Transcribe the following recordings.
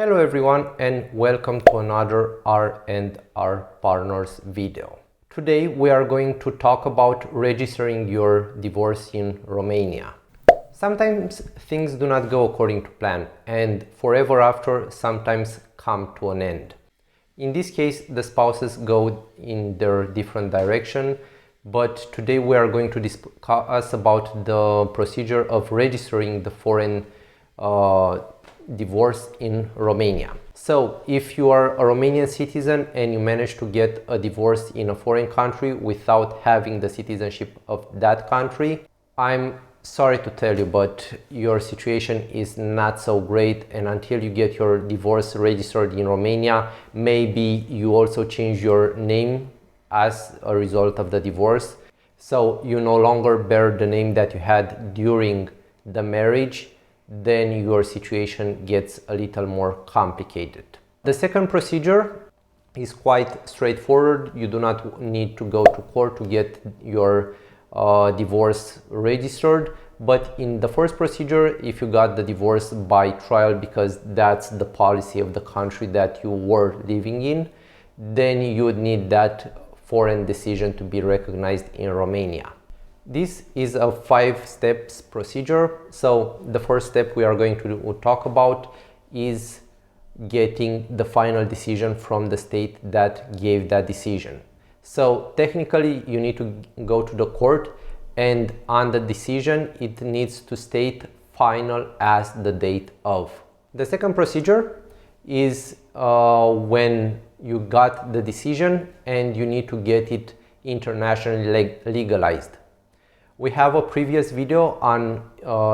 Hello everyone and welcome to another R&R Partners video. Today we are going to talk about registering your divorce in Romania. Sometimes things do not go according to plan and forever after sometimes come to an end. In this case, the spouses go in their different direction, but today we are going to discuss about the procedure of registering the foreign divorce in Romania. So if you are a Romanian citizen and you manage to get a divorce in a foreign country without having the citizenship of that country, I'm sorry to tell you, but your situation is not so great, and until you get your divorce registered in Romania, maybe you also change your name as a result of the divorce, so you no longer bear the name that you had during the marriage, then your situation gets a little more complicated. The second procedure is quite straightforward. You do not need to go to court to get your divorce registered, but in the first procedure, if you got the divorce by trial because that's the policy of the country that you were living in, then you would need that foreign decision to be recognized in Romania. This is a 5 steps procedure. So the first step we are going to talk about is getting the final decision from the state that gave that decision. So technically you need to go to the court, and on the decision it needs to state final as the date of. The second procedure is when you got the decision and you need to get it internationally legalized. We have a previous video on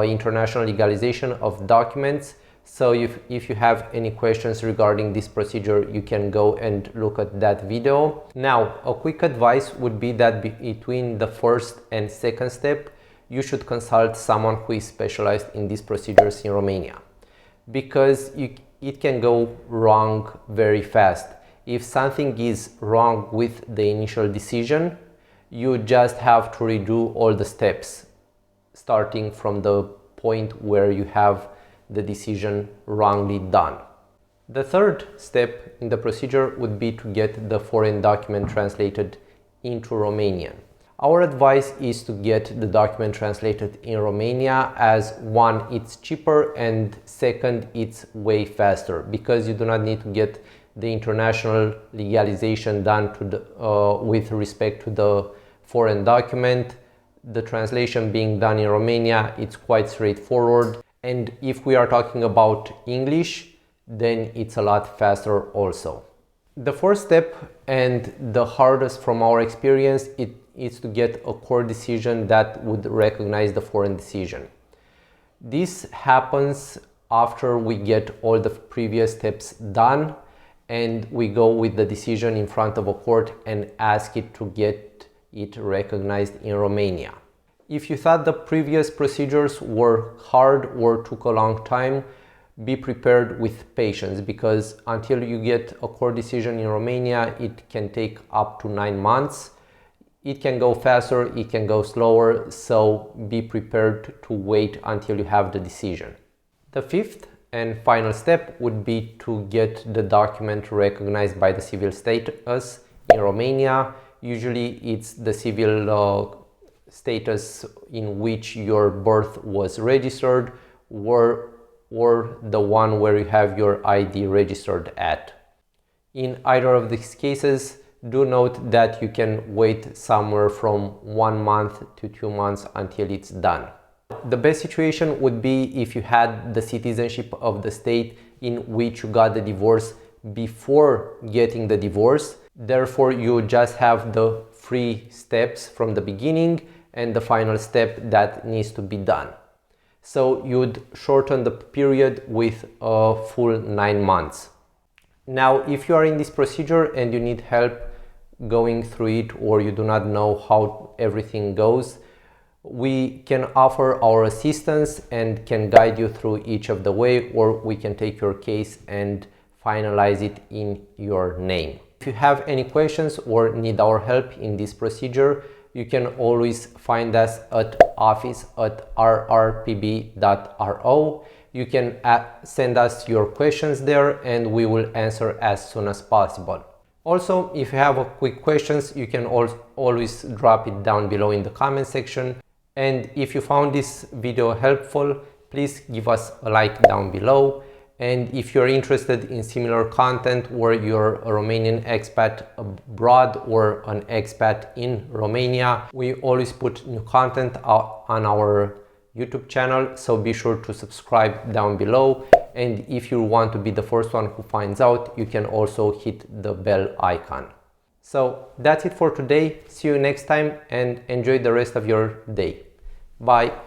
international legalization of documents, so if you have any questions regarding this procedure, you can go and look at that video. Now, a quick advice would be that between the first and second step, you should consult someone who is specialized in these procedures in Romania, because it can go wrong very fast. If something is wrong with the initial decision, you just have to redo all the steps, starting from the point where you have the decision wrongly done. The third step in the procedure would be to get the foreign document translated into Romanian. Our advice is to get the document translated in Romania, as one, it's cheaper, and second, it's way faster, because you do not need to get the international legalization done to the, with respect to the foreign document. The translation being done in Romania, it's quite straightforward. And if we are talking about English, then it's a lot faster also. The fourth step, and the hardest from our experience, it is to get a court decision that would recognize the foreign decision. This happens after we get all the previous steps done and we go with the decision in front of a court and ask it to get it recognized in Romania. If you thought the previous procedures were hard or took a long time, be prepared with patience, because until you get a court decision in Romania, it can take up to 9 months. It can go faster, it can go slower, so be prepared to wait until you have the decision. The fifth and final step would be to get the document recognized by the civil status in Romania. Usually it's the civil status in which your birth was registered, or the one where you have your ID registered at. In either of these cases, do note that you can wait somewhere from 1 month to 2 months until it's done. The best situation would be if you had the citizenship of the state in which you got the divorce before getting the divorce. Therefore, you just have the 3 steps from the beginning and the final step that needs to be done. So you'd shorten the period with a full 9 months. Now, if you are in this procedure and you need help going through it, or you do not know how everything goes, we can offer our assistance and can guide you through each of the way, or we can take your case and finalize it in your name. If you have any questions or need our help in this procedure, you can always find us at office@rrpb.ro. You can send us your questions there and we will answer as soon as possible. Also, if you have quick questions, you can always drop it down below in the comment section. And if you found this video helpful, please give us a like down below. And if you're interested in similar content where you're a Romanian expat abroad or an expat in Romania, we always put new content on our YouTube channel, so be sure to subscribe down below. And if you want to be the first one who finds out, you can also hit the bell icon. So that's it for today. See you next time and enjoy the rest of your day. Bye.